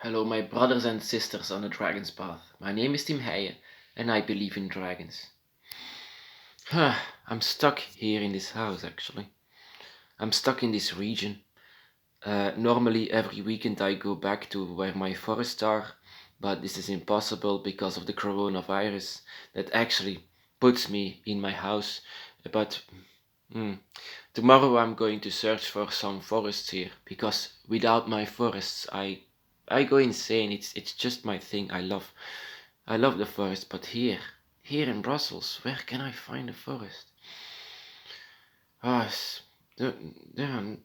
Hello, my brothers and sisters on the Dragon's Path. My name is Tim Heijen, and I believe in dragons. I'm stuck here in this house, actually. I'm stuck in this region. Normally, every weekend I go back to where my forests are, but this is impossible because of the coronavirus that actually puts me in my house. But mm, tomorrow I'm going to search for some forests here because without my forests I go insane. It's just my thing. I love the forest, but here in Brussels, where can I find a forest? Ah, there,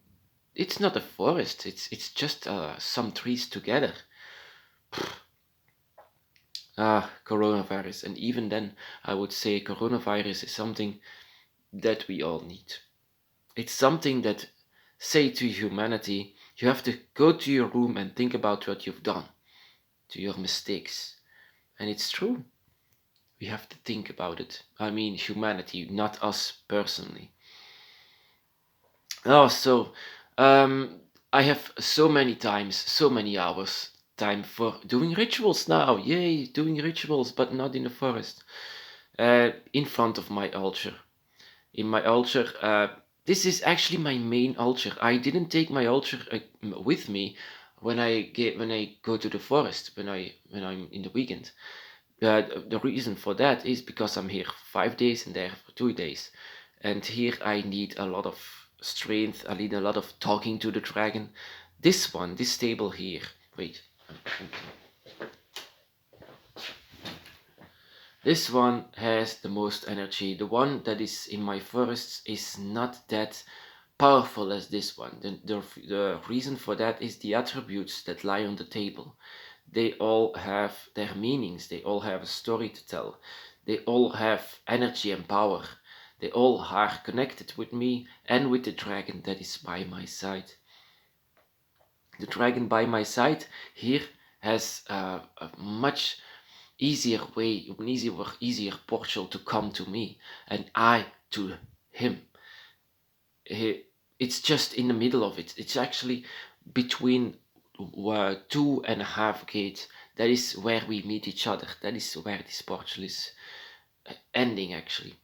it's not a forest. It's just some trees together. Coronavirus, and even then, I would say coronavirus is something that we all need. It's something that say to humanity, you have to go to your room and think about what you've done, to your mistakes. And it's true. We have to think about it. I mean, humanity, not us personally. Oh, so I have so many times, so many hours time for doing rituals now. Yay, doing rituals, but not in the forest. In front of my altar. In my altar, this is actually my main altar. I didn't take my altar with me when I go to the forest when I'm in the weekend. The reason for that is because I'm here 5 days and there for 2 days. And here I need a lot of strength, I need a lot of talking to the dragon. This table here, wait. This one has the most energy. The one that is in my forests is not that powerful as this one. The reason for that is the attributes that lie on the table. They all have their meanings, they all have a story to tell, they all have energy and power. They all are connected with me and with the dragon that is by my side. The dragon by my side here has a much easier way, an easier portal to come to me, and I to him. It's just in the middle of it. It's actually between 2.5 gates. That is where we meet each other. That is where this portal is ending. Actually,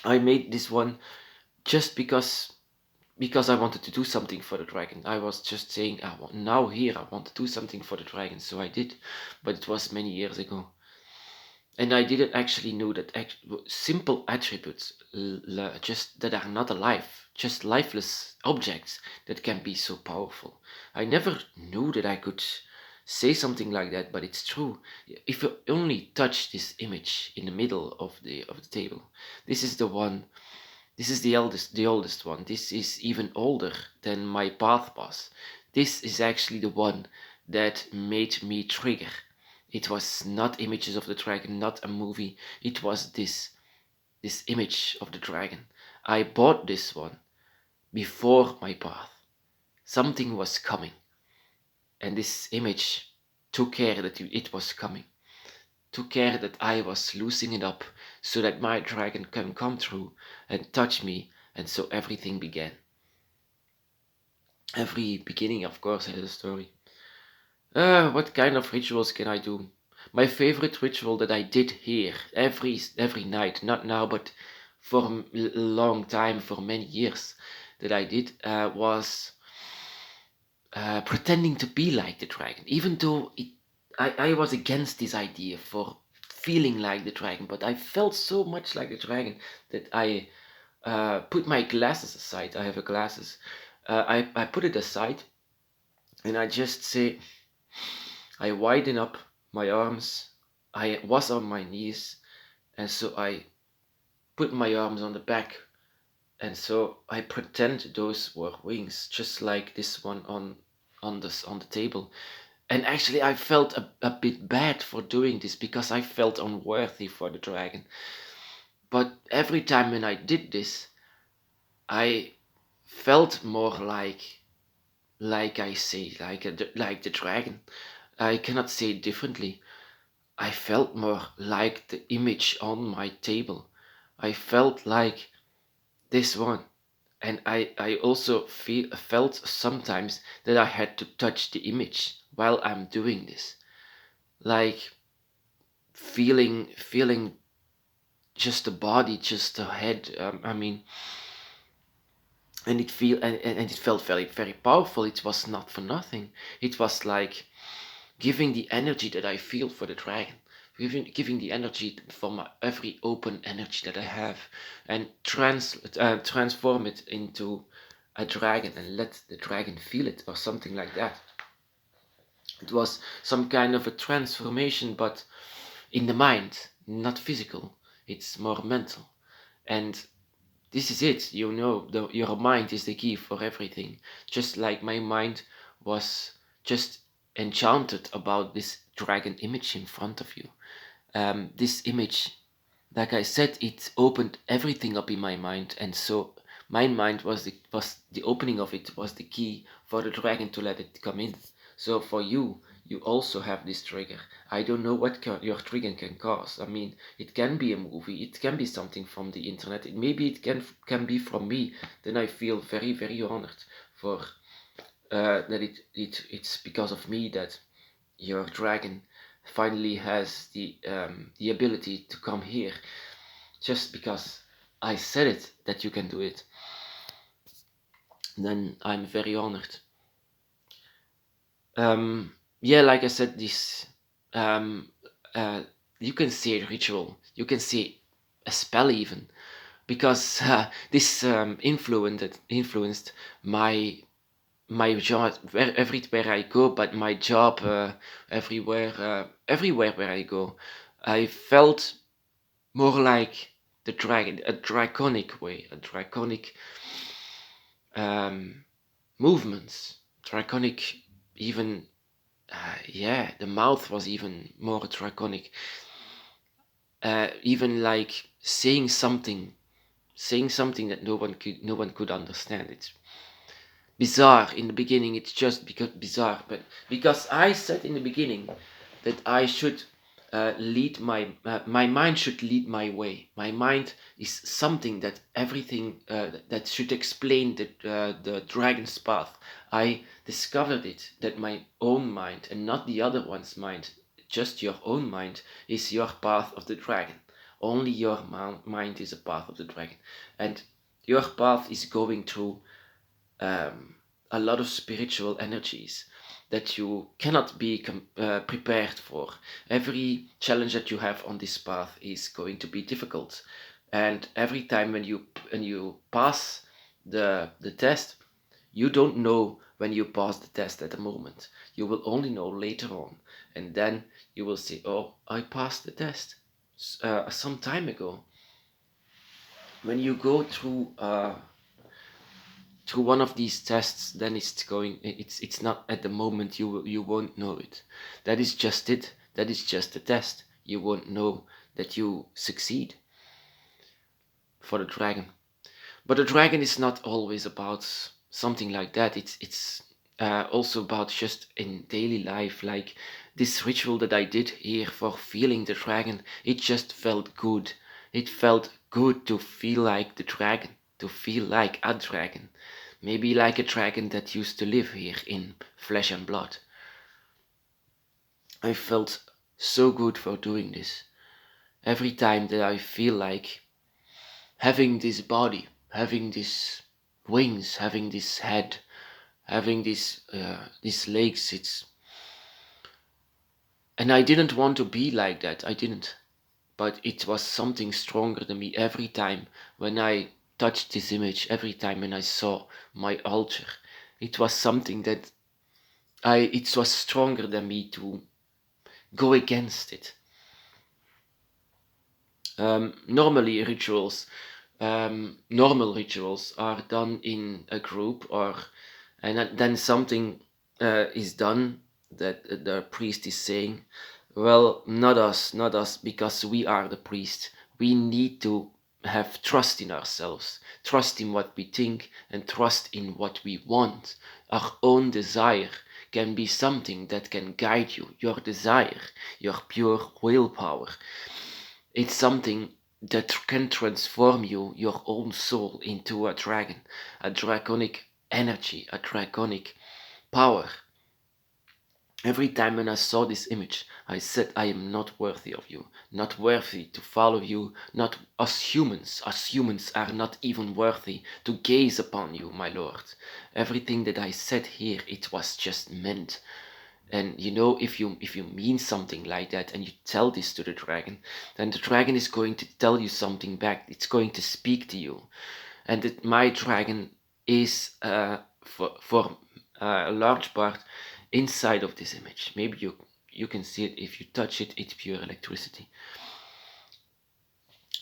I made this one just because I wanted to do something for the dragon. I was just saying, now here I want to do something for the dragon, so I did. But it was many years ago. And I didn't actually know that simple attributes, just that are not alive, just lifeless objects, that can be so powerful. I never knew that I could say something like that, but it's true. If you only touch this image in the middle of the table, this is the one. This is the oldest one. This is even older than my path was. This is actually the one that made me trigger. It was not images of the dragon, not a movie. It was this image of the dragon. I bought this one before my path. Something was coming, and this image took care that it was coming. Took care that I was loosening it up so that my dragon can come through and touch me, and so everything began. Every beginning, of course, has a story. What kind of rituals can I do? My favorite ritual that I did here every night, not now, but for a long time, for many years, that I did was pretending to be like the dragon, even though I was against this idea for feeling like the dragon, but I felt so much like the dragon that I put my glasses aside. I have a glasses. I put it aside and I just say, I widen up my arms. I was on my knees, and so I put my arms on the back, and so I pretend those were wings, just like this one on the table. And actually, I felt a bit bad for doing this because I felt unworthy for the dragon. But every time when I did this, I felt more like I say, like the dragon. I cannot say it differently. I felt more like the image on my table. I felt like this one. And I also felt sometimes that I had to touch the image while I'm doing this, like feeling just the body, just the head. I mean, and it felt very very powerful. It was not for nothing. It was like giving the energy that I feel for the dragon, giving the energy for my every open energy that I have, and transform it into a dragon and let the dragon feel it, or something like that. It was some kind of a transformation, but in the mind, not physical. It's more mental. And this is it, your mind is the key for everything. Just like my mind was just enchanted about this dragon image in front of you. This image, like I said, it opened everything up in my mind, and so my mind was the opening of it was the key for the dragon to let it come in. So for you, you also have this trigger. I don't know what your trigger can cause. I mean, it can be a movie, it can be something from the internet, maybe it can be from me. Then I feel very very honored for that it's because of me that your dragon finally has the ability to come here, just because I said it that you can do it. Then I'm very honored. Yeah, like I said, this um, uh, you can say a ritual, you can say a spell even, because this influenced my job everywhere I go, but my job everywhere where I go, I felt more like the dragon, a draconic way, a draconic um, movements, draconic even. Yeah, the mouth was even more draconic. Even like saying something that no one could understand. It's bizarre in the beginning. It's just because bizarre, but because I said in the beginning that I should lead my mind should lead my way. My mind is something that everything that should explain the dragon's path. I discovered it that my own mind and not the other one's mind, just your own mind, is your path of the dragon. Only your mind is a path of the dragon, and your path is going through um, a lot of spiritual energies that you cannot be prepared for. Every challenge that you have on this path is going to be difficult, and every time when you pass the test, you don't know when you pass the test at the moment. You will only know later on, and then you will say, "Oh, I passed the test some time ago." When you go through one of these tests, then it's not at the moment. You won't know it. That is just it. That is just a test. You won't know that you succeed for the dragon. But the dragon is not always about something like that. It's also about just in daily life, like this ritual that I did here for feeling the dragon. It just felt good. It felt good to feel like the dragon, to feel like a dragon. Maybe like a dragon that used to live here in flesh and blood. I felt so good for doing this. Every time that I feel like having this body, having these wings, having this head, having these legs, and I didn't want to be like that. I didn't. But it was something stronger than me every time when I touched this image, every time when I saw my altar. It was something that it was stronger than me to go against it. Normally normal rituals are done in a group, and then something is done that the priest is saying, well, not us, because we are the priest. We need to have trust in ourselves, trust in what we think, and trust in what we want. Our own desire can be something that can guide you. Your desire, your pure willpower, it's something that can transform you, your own soul, into a dragon, a draconic energy, a draconic power. Every time when I saw this image, I said, I am not worthy of you, not worthy to follow you, not us humans are not even worthy to gaze upon you, my Lord. Everything that I said here, it was just meant. And you know, if you mean something like that and you tell this to the dragon, then the dragon is going to tell you something back. It's going to speak to you. And my dragon is for a large part inside of this image. Maybe you can see it. If you touch it, it's pure electricity.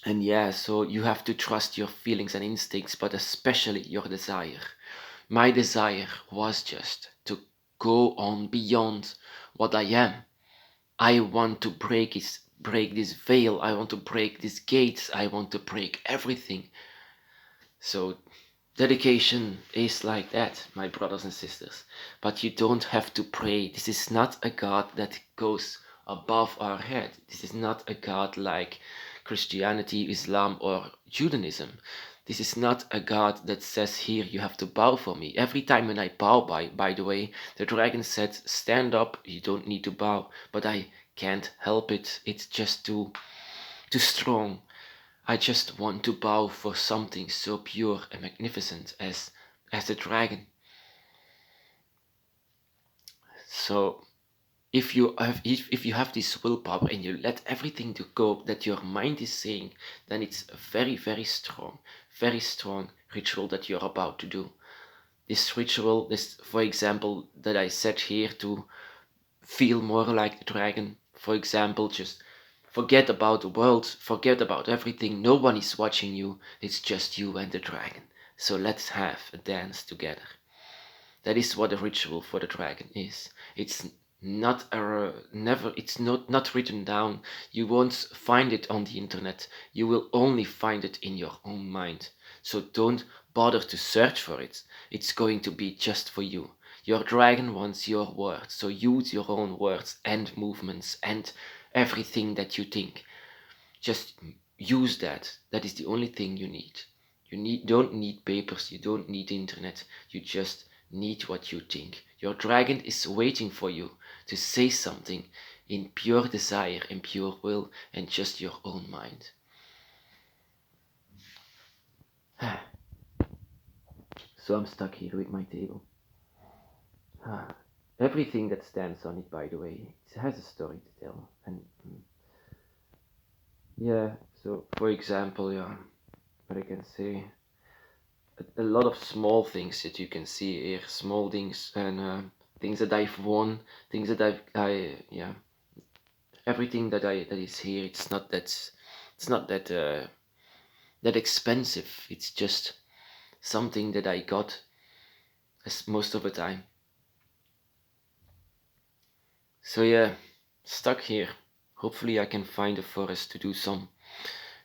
And yeah, so you have to trust your feelings and instincts, but especially your desire. My desire was just to go on beyond what I am. I want to break this veil. I want to break these gates. I want to break everything. So dedication is like that, my brothers and sisters. But you don't have to pray. This is not a God that goes above our head. This is not a God like Christianity, Islam, or Judaism. This is not a God that says, here, you have to bow for me. Every time when I bow, by the way, the dragon said, stand up, you don't need to bow. But I can't help it. It's just too strong. I just want to bow for something so pure and magnificent as the dragon. So if you have this willpower and you let everything to go that your mind is saying, then it's a very very strong ritual that you're about to do. This ritual, this, for example, that I said here, to feel more like the dragon, for example, just forget about the world, forget about everything. No one is watching you. It's just you and the dragon. So let's have a dance together. That is what a ritual for the dragon is. It's not a never. It's not written down. You won't find it on the internet. You will only find it in your own mind. So don't bother to search for it. It's going to be just for you. Your dragon wants your words, so use your own words and movements and everything that you think. Just use that. That is the only thing you need. Don't need papers, you don't need internet. You just need what you think. Your dragon is waiting for you to say something in pure desire, in pure will, and just your own mind. So I'm stuck here with my table. Everything that stands on it, by the way, it has a story to tell. And yeah, so for example, yeah, what I can say, a lot of small things that you can see here, small things and things that I've won, things that yeah, everything that is here. It's not that that expensive. It's just something that I got as most of the time. So yeah, stuck here. Hopefully I can find a forest to do some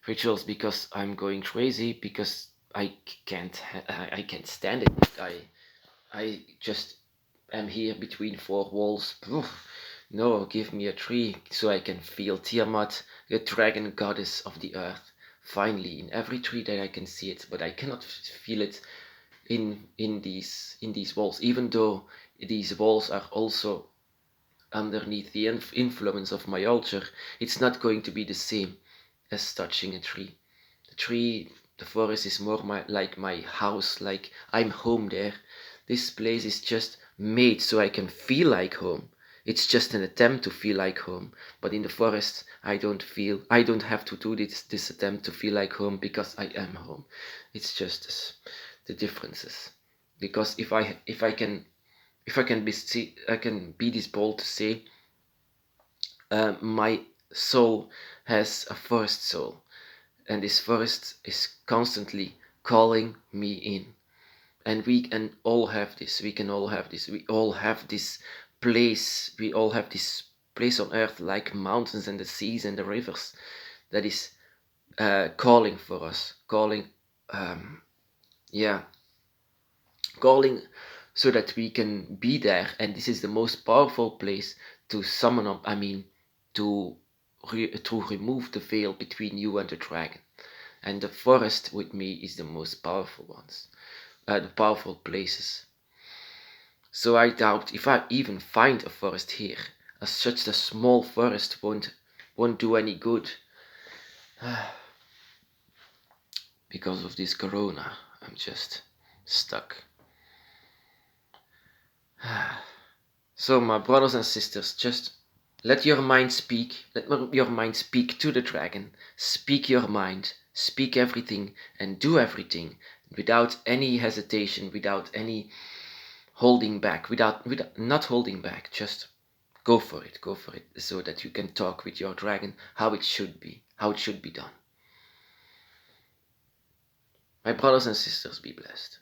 rituals, because I'm going crazy, because I can't stand it. I just am here between four walls. Oof. No, give me a tree so I can feel Tiamat, the dragon goddess of the earth. Finally, in every tree that I can see it, but I cannot feel it in these walls. Even though these walls are also underneath the influence of my altar, it's not going to be the same as touching a tree. The tree, the forest is more like my house, like I'm home there. This place is just made so I can feel like home. It's just an attempt to feel like home. But in the forest, I don't have to do this attempt to feel like home, because I am home. It's just the differences. Because I can be this bold to say, my soul has a forest soul, and this forest is constantly calling me in. And we can all have this. We can all have this. We all have this place. We all have this place on earth, like mountains and the seas and the rivers, that is calling for us, calling, yeah, calling, so that we can be there. And this is the most powerful place to summon up. I mean, to remove the veil between you and the dragon. And the forest with me is the most powerful ones, the powerful places. So I doubt if I even find a forest here, as such a small forest won't do any good. Because of this corona, I'm just stuck. So my brothers and sisters, just let your mind speak. Let your mind speak to the dragon. Speak your mind. Speak everything and do everything without any hesitation, without any holding back, without not holding back. Just go for it, so that you can talk with your dragon how it should be done. My brothers and sisters, be blessed.